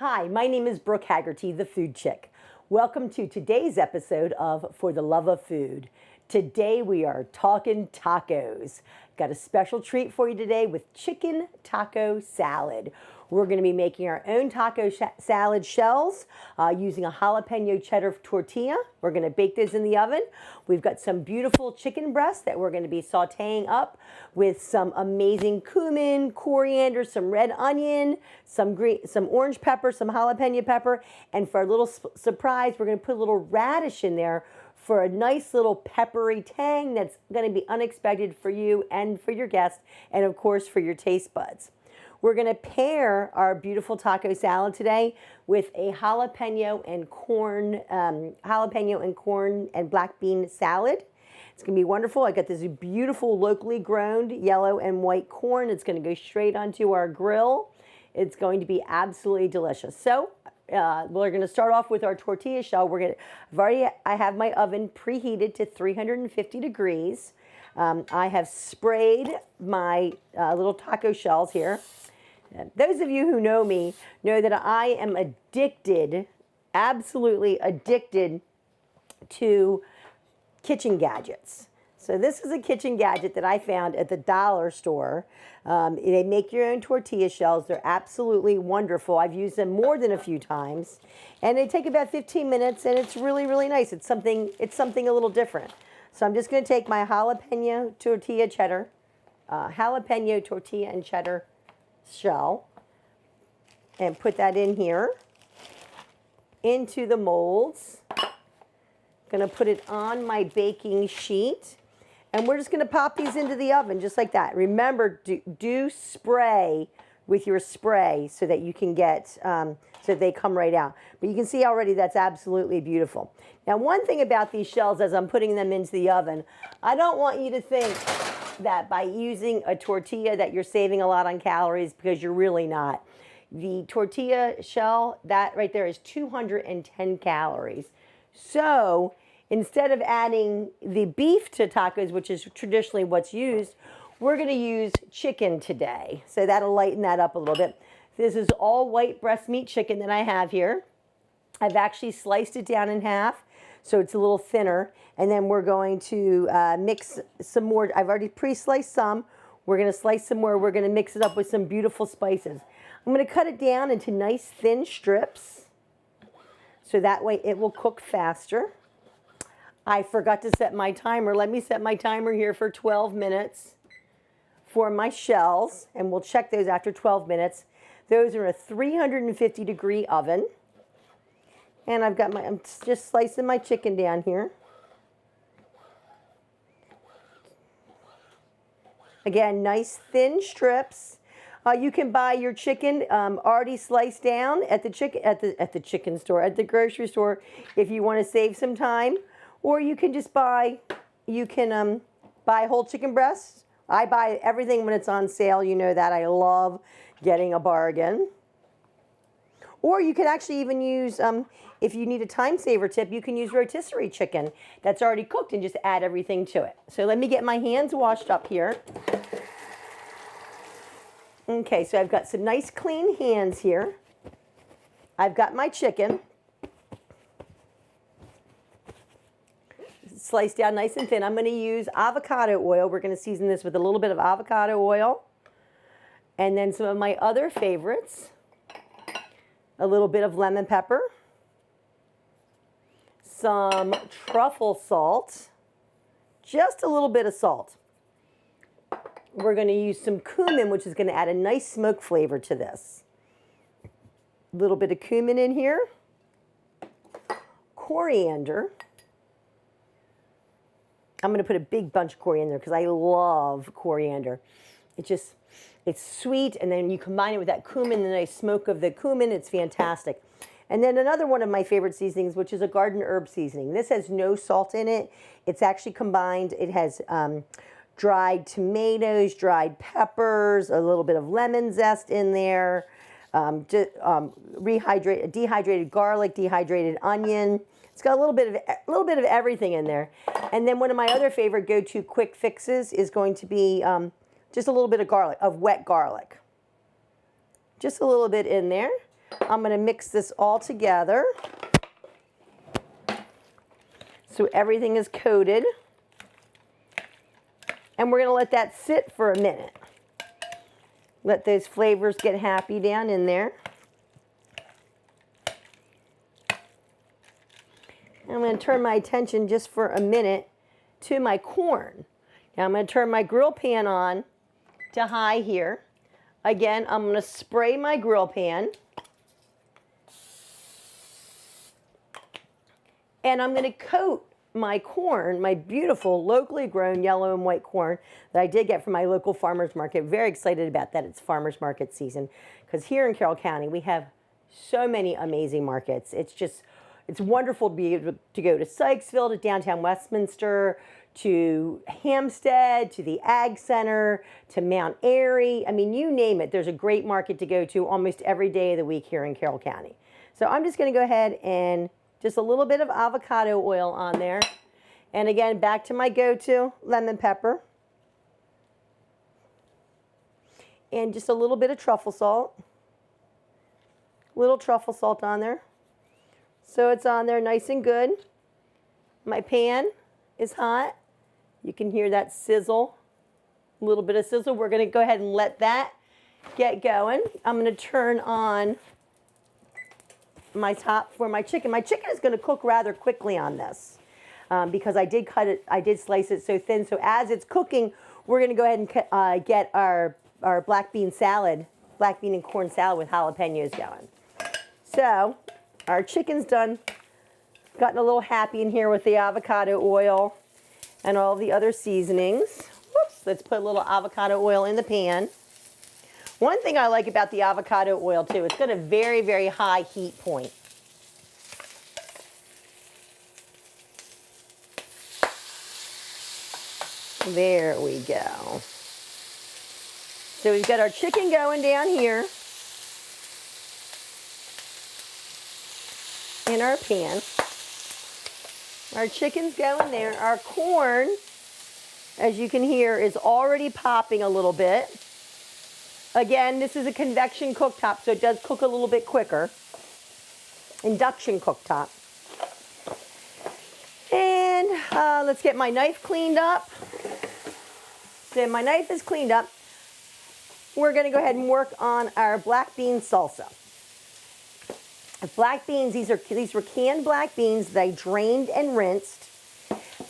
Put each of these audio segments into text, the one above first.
Hi, my name is Brooke Hagerty, the Food Chick. Welcome to today's episode of For the Love of Food. Today we are talking tacos. Got a special treat for you today with chicken taco salad. We're going to be making our own taco salad shells using a jalapeno cheddar tortilla. We're going to bake those in the oven. We've got some beautiful chicken breasts that we're going to be sauteing up with some amazing cumin, coriander, some red onion, some orange pepper, some jalapeno pepper, and for a little surprise, we're going to put a little radish in there for a nice little peppery tang that's going to be unexpected for you and for your guests, and of course for your taste buds. We're going to pair our beautiful taco salad today with a jalapeno and corn and black bean salad. It's going to be wonderful. I got this beautiful locally grown yellow and white corn. It's going to go straight onto our grill. It's going to be absolutely delicious. So we're going to start off with our tortilla shell. I have my oven preheated to 350 degrees. I have sprayed my little taco shells here. Those of you who know me know that I am addicted, absolutely addicted to kitchen gadgets. So this is a kitchen gadget that I found at the dollar store. They make your own tortilla shells. They're absolutely wonderful. I've used them more than a few times. And they take about 15 minutes, and it's really, really nice. It's something a little different. So I'm just going to take my jalapeno tortilla and cheddar shell and put that in here into the molds. Going to put it on my baking sheet, and we're just going to pop these into the oven just like that. Remember, do spray with your spray so that you can get so that they come right out. But you can see already that's absolutely beautiful. Now, one thing about these shells as I'm putting them into the oven, I don't want you to think that by using a tortilla that you're saving a lot on calories, because you're really not. The tortilla shell, that right there is 210 calories. So instead of adding the beef to tacos, which is traditionally what's used, we're going to use chicken today. So that'll lighten that up a little bit. This is all white breast meat chicken that I have here. I've actually sliced it down in half so it's a little thinner. And then we're going to mix some more. I've already pre-sliced some. We're going to slice some more. We're going to mix it up with some beautiful spices. I'm going to cut it down into nice thin strips so that way it will cook faster. I forgot to set my timer. Let me set my timer here for 12 minutes for my shells, and we'll check those after 12 minutes. Those are in a 350 degree oven. And I'm just slicing my chicken down here. Again, nice thin strips. You can buy your chicken already sliced down at the chicken store, at the grocery store, if you want to save some time. Or you can just buy whole chicken breasts. I buy everything when it's on sale. You know that I love getting a bargain. Or you can actually even use, if you need a time saver tip, you can use rotisserie chicken that's already cooked and just add everything to it. So let me get my hands washed up here. Okay, so I've got some nice clean hands here. I've got my chicken sliced down nice and thin. I'm going to use avocado oil. We're going to season this with a little bit of avocado oil. And then some of my other favorites. A little bit of lemon pepper, some truffle salt, just a little bit of salt. We're going to use some cumin, which is going to add a nice smoke flavor to this. A little bit of cumin in here, coriander. I'm going to put a big bunch of coriander because I love coriander. It's sweet, and then you combine it with that cumin, the nice smoke of the cumin. It's fantastic. And then another one of my favorite seasonings, which is a garden herb seasoning. This has no salt in it. It's actually combined. It has dried tomatoes, dried peppers, a little bit of lemon zest in there, dehydrated garlic, dehydrated onion. It's got a little bit of everything in there. And then one of my other favorite go-to quick fixes is going to be just a little bit of wet garlic. Just a little bit in there. I'm going to mix this all together so everything is coated. And we're going to let that sit for a minute. Let those flavors get happy down in there. I'm going to turn my attention just for a minute to my corn. Now I'm going to turn my grill pan on to high here. Again, I'm going to spray my grill pan. And I'm going to coat my corn, my beautiful locally grown yellow and white corn that I did get from my local farmer's market. Very excited about that. It's farmer's market season because here in Carroll County we have so many amazing markets. It's wonderful to be able to go to Sykesville, to downtown Westminster, to Hampstead, to the Ag Center, to Mount Airy. I mean, you name it. There's a great market to go to almost every day of the week here in Carroll County. So I'm just going to go ahead and just a little bit of avocado oil on there. And again, back to my go-to, lemon pepper. And just a little bit of truffle salt. Little truffle salt on there. So it's on there nice and good. My pan is hot. You can hear that sizzle. A little bit of sizzle. We're going to go ahead and let that get going. I'm going to turn on my top for my chicken. My chicken is going to cook rather quickly on this because I did slice it so thin. So as it's cooking, we're going to go ahead and get our black bean and corn salad with jalapenos going. So our chicken's done. Gotten a little happy in here with the avocado oil and all the other seasonings. Whoops, let's put a little avocado oil in the pan. One thing I like about the avocado oil too, it's got a very, very high heat point. There we go. So we've got our chicken going down here in our pan. Our chicken's going there. Our corn, as you can hear, is already popping a little bit. Again, this is a convection cooktop, so it does cook a little bit quicker. Induction cooktop. And let's get my knife cleaned up. So my knife is cleaned up. We're going to go ahead and work on our black bean salsa. Black beans, these were canned black beans that I drained and rinsed.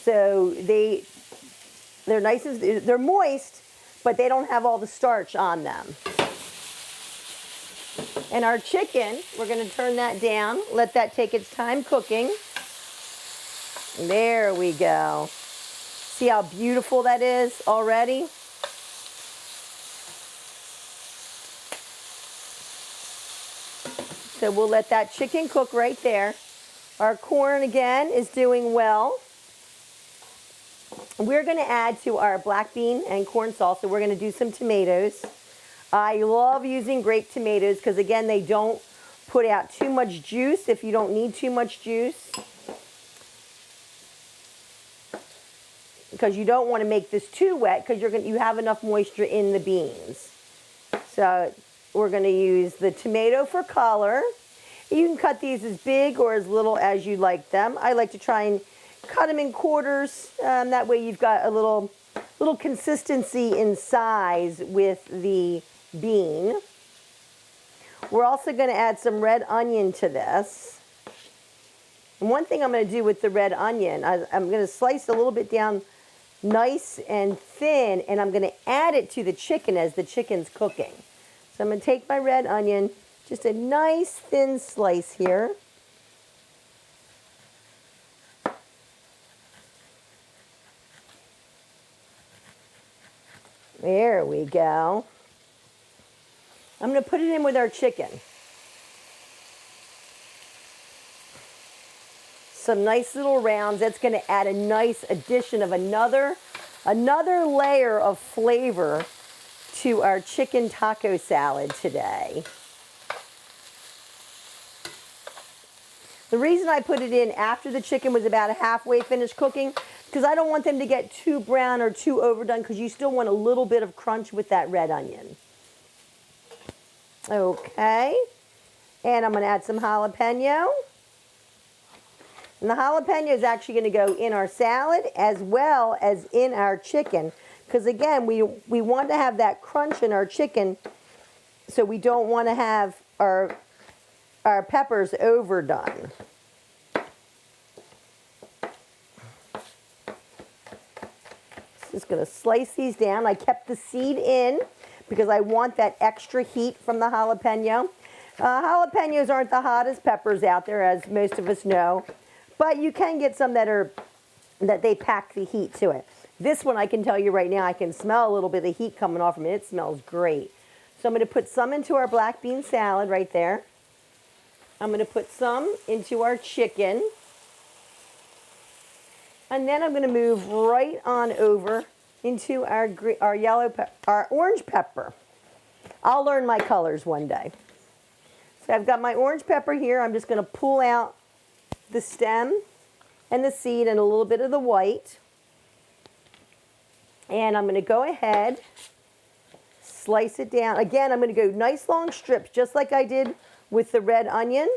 So they're nice, they're moist, but they don't have all the starch on them. And our chicken, we're going to turn that down, let that take its time cooking. There we go. See how beautiful that is already? So we'll let that chicken cook right there. Our corn, again, is doing well. We're going to add to our black bean and corn salsa, we're going to do some tomatoes. I love using grape tomatoes because, again, they don't put out too much juice if you don't need too much juice. Because you don't want to make this too wet because you have enough moisture in the beans. So we're going to use the tomato for color. You can cut these as big or as little as you like them. I like to try and cut them in quarters. That way you've got a little consistency in size with the bean. We're also going to add some red onion to this. And one thing I'm going to do with the red onion, I'm going to slice a little bit down nice and thin, and I'm going to add it to the chicken as the chicken's cooking. So I'm going to take my red onion, just a nice thin slice here. There we go. I'm going to put it in with our chicken. Some nice little rounds. That's going to add a nice addition of another layer of flavor to our chicken taco salad today. The reason I put it in after the chicken was about halfway finished cooking, because I don't want them to get too brown or too overdone, because you still want a little bit of crunch with that red onion. Okay, And I'm going to add some jalapeno. And the jalapeno is actually going to go in our salad as well as in our chicken. Because again, we want to have that crunch in our chicken, so we don't want to have our peppers overdone. Just going to slice these down. I kept the seed in because I want that extra heat from the jalapeno. Jalapenos aren't the hottest peppers out there, as most of us know, but you can get some that they pack the heat to it. This one, I can tell you right now, I can smell a little bit of heat coming off from it. It smells great. So I'm going to put some into our black bean salad right there. I'm going to put some into our chicken. And then I'm going to move right on over into our orange pepper. I'll learn my colors one day. So I've got my orange pepper here. I'm just going to pull out the stem and the seed and a little bit of the white. And I'm going to go ahead, slice it down. Again, I'm going to go nice long strips, just like I did with the red onion.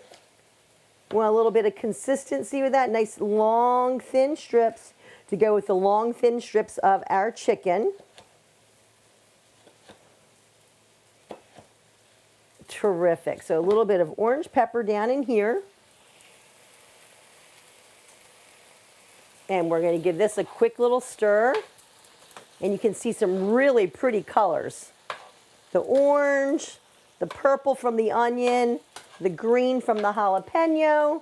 Want a little bit of consistency with that. Nice long thin strips to go with the long thin strips of our chicken. Terrific. So a little bit of orange pepper down in here. And we're going to give this a quick little stir. And you can see some really pretty colors. The orange, the purple from the onion, the green from the jalapeno.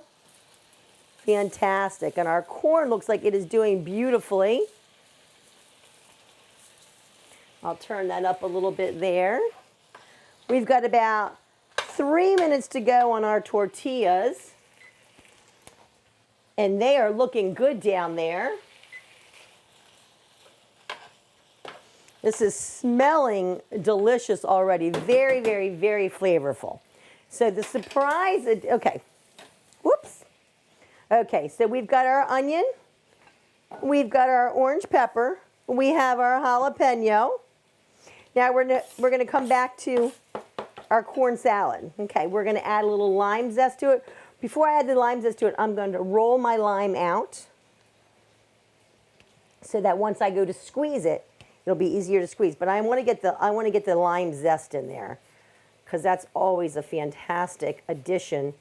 Fantastic. And our corn looks like it is doing beautifully. I'll turn that up a little bit there. We've got about 3 minutes to go on our tortillas. And they are looking good down there. This is smelling delicious already. Very, very, very flavorful. So the surprise, okay, whoops. Okay, so we've got our onion. We've got our orange pepper. We have our jalapeno. Now we're gonna come back to our corn salad. Okay, we're gonna add a little lime zest to it. Before I add the lime zest to it, I'm going to roll my lime out so that once I go to squeeze it, it'll be easier to squeeze. But I want to get the lime zest in there because that's always a fantastic addition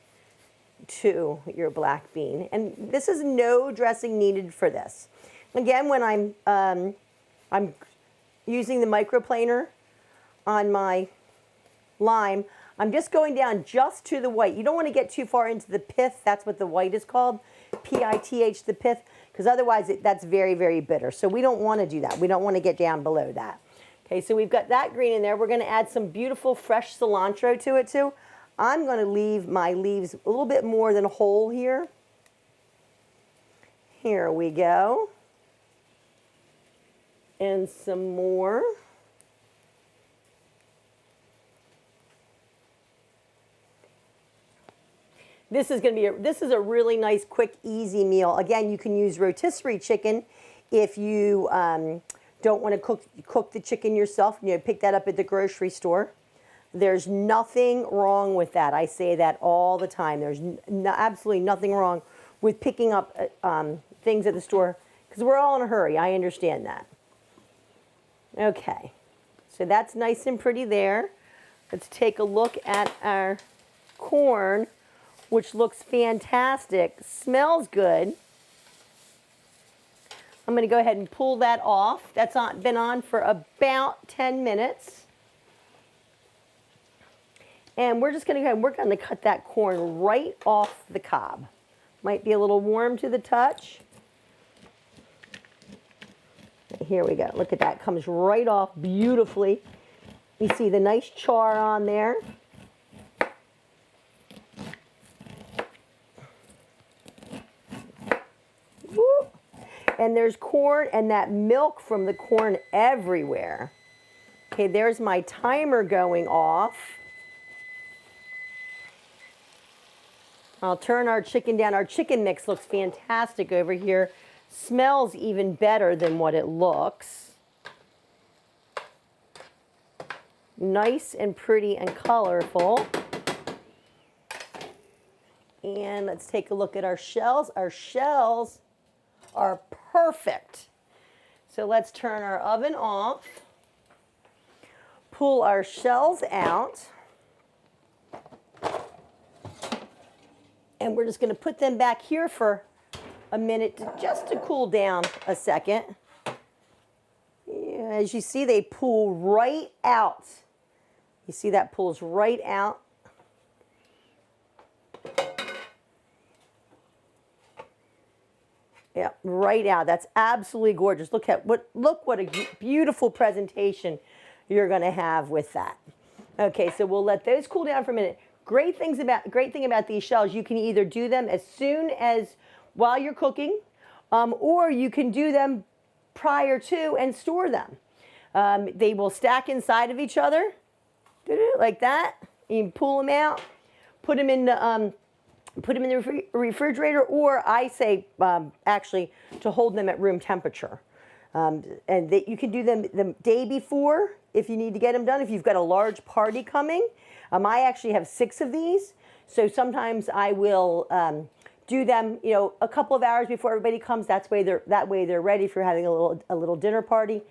to your black bean. And this is no dressing needed for this. Again, when I'm using the microplaner on my lime, I'm just going down just to the white. You don't want to get too far into the pith. That's what the white is called, P-I-T-H, the pith, because otherwise that's very, very bitter. So we don't want to do that. We don't want to get down below that. Okay, so we've got that green in there. We're going to add some beautiful fresh cilantro to it too. I'm going to leave my leaves a little bit more than whole here. Here we go. And some more. This is a really nice, quick, easy meal. Again, you can use rotisserie chicken if you don't want to cook the chicken yourself. You know, pick that up at the grocery store. There's nothing wrong with that. I say that all the time. There's absolutely nothing wrong with picking up things at the store because we're all in a hurry. I understand that. Okay, so that's nice and pretty there. Let's take a look at our corn, which looks fantastic, smells good. I'm going to go ahead and pull that off. That's been on for about 10 minutes. And we're just going to go ahead and we're going to cut that corn right off the cob. Might be a little warm to the touch. Here we go. Look at that. Comes right off beautifully. You see the nice char on there. Woo. And there's corn and that milk from the corn everywhere. Okay, there's my timer going off. I'll turn our chicken down. Our chicken mix looks fantastic over here. Smells even better than what it looks. Nice and pretty and colorful. And let's take a look at our shells. Our shells are perfect. So let's turn our oven off, pull our shells out, and we're just going to put them back here for a minute just to cool down a second. As you see, they pull right out. You see that pulls right out. Yeah, right out. That's absolutely gorgeous. Look what a beautiful presentation you're going to have with that. Okay, so we'll let those cool down for a minute. Great thing about these shells, you can either do them as soon as while you're cooking, or you can do them prior to and store them. They will stack inside of each other, like that. You can pull them out, put them in the refrigerator, or I say actually to hold them at room temperature. And you can do them the day before if you need to get them done. If you've got a large party coming, I actually have 6 of these, so sometimes I will do them, a couple of hours before everybody comes. That way they're ready for having a little dinner party.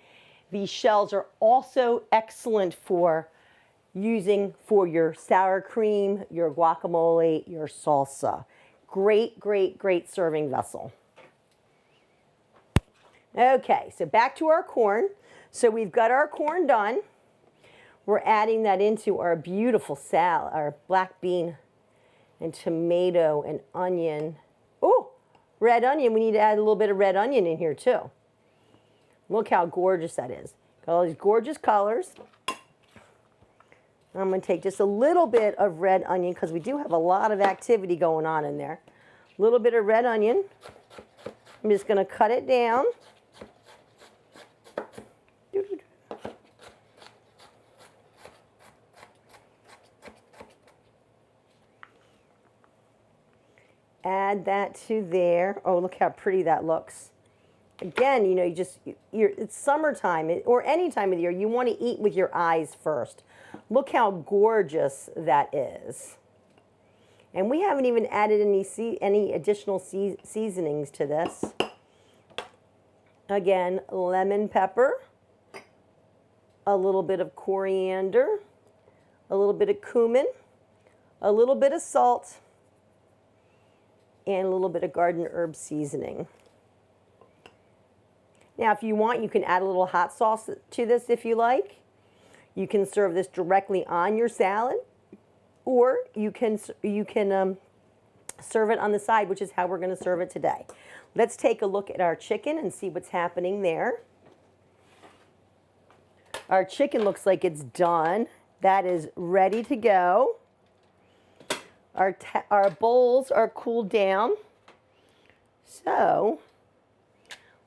These shells are also excellent for using for your sour cream, your guacamole, your salsa. Great, great, great serving vessel. Okay, so back to our corn. So we've got our corn done. We're adding that into our beautiful salad, our black bean and tomato and onion. Oh, red onion. We need to add a little bit of red onion in here too. Look how gorgeous that is. Got all these gorgeous colors. I'm going to take just a little bit of red onion because we do have a lot of activity going on in there. A little bit of red onion. I'm just going to cut it down. Add that to there. Oh, look how pretty that looks. Again, it's summertime, or any time of the year, you want to eat with your eyes first. Look how gorgeous that is. And we haven't even added any additional seasonings to this. Again, lemon pepper, a little bit of coriander, a little bit of cumin, a little bit of salt, and a little bit of garden herb seasoning. Now, if you want, you can add a little hot sauce to this if you like. You can serve this directly on your salad, or you can serve it on the side, which is how we're going to serve it today. Let's take a look at our chicken and see what's happening there. Our chicken looks like it's done. That is ready to go. Our bowls are cooled down. So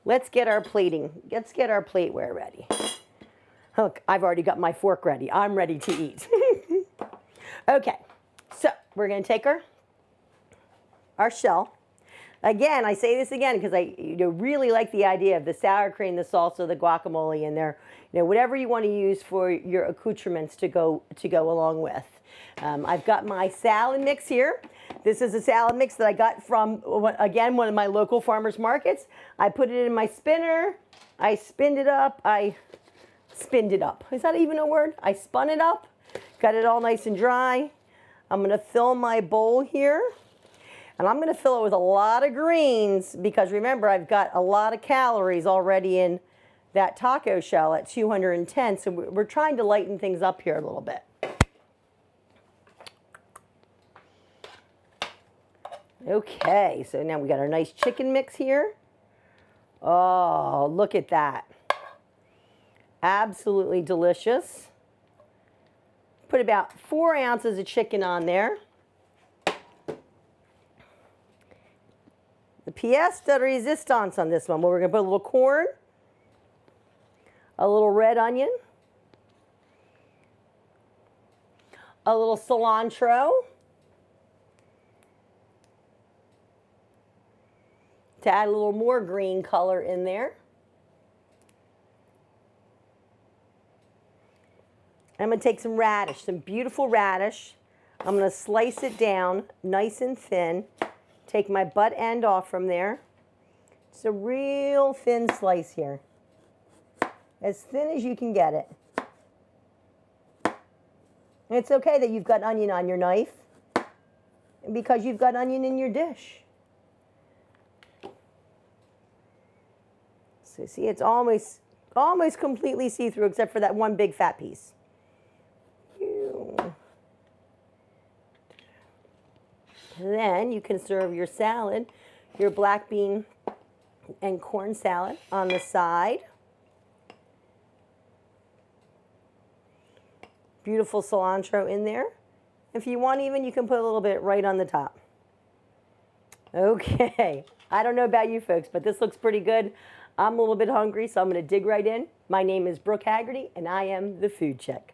let's get our plating. Let's get our plateware ready. Look, I've already got my fork ready. I'm ready to eat. Okay, so we're going to take our shell. Again, I say this again because I really like the idea of the sour cream, the salsa, the guacamole in there. Whatever you want to use for your accoutrements to go along with. I've got my salad mix here. This is a salad mix that I got from, again, one of my local farmers markets. I put it in my spinner. I spinned it up. Spinned it up. Is that even a word? I spun it up. Got it all nice and dry. I'm going to fill my bowl here. And I'm going to fill it with a lot of greens because remember, I've got a lot of calories already in that taco shell at 210. So we're trying to lighten things up here a little bit. Okay, so now we got our nice chicken mix here. Oh, look at that. Absolutely delicious. Put about 4 ounces of chicken on there. The pièce de résistance on this one, we're going to put a little corn, a little red onion, a little cilantro, to add a little more green color in there. I'm going to take some radish, some beautiful radish. I'm going to slice it down nice and thin. Take my butt end off from there. It's a real thin slice here. As thin as you can get it. And it's okay that you've got onion on your knife because you've got onion in your dish. So see, it's almost completely see-through except for that one big fat piece. And then you can serve your salad, your black bean and corn salad on the side. Beautiful cilantro in there. If you want even, you can put a little bit right on the top. Okay, I don't know about you folks, but this looks pretty good. I'm a little bit hungry, so I'm going to dig right in. My name is Brooke Hagerty, and I am the Food Check.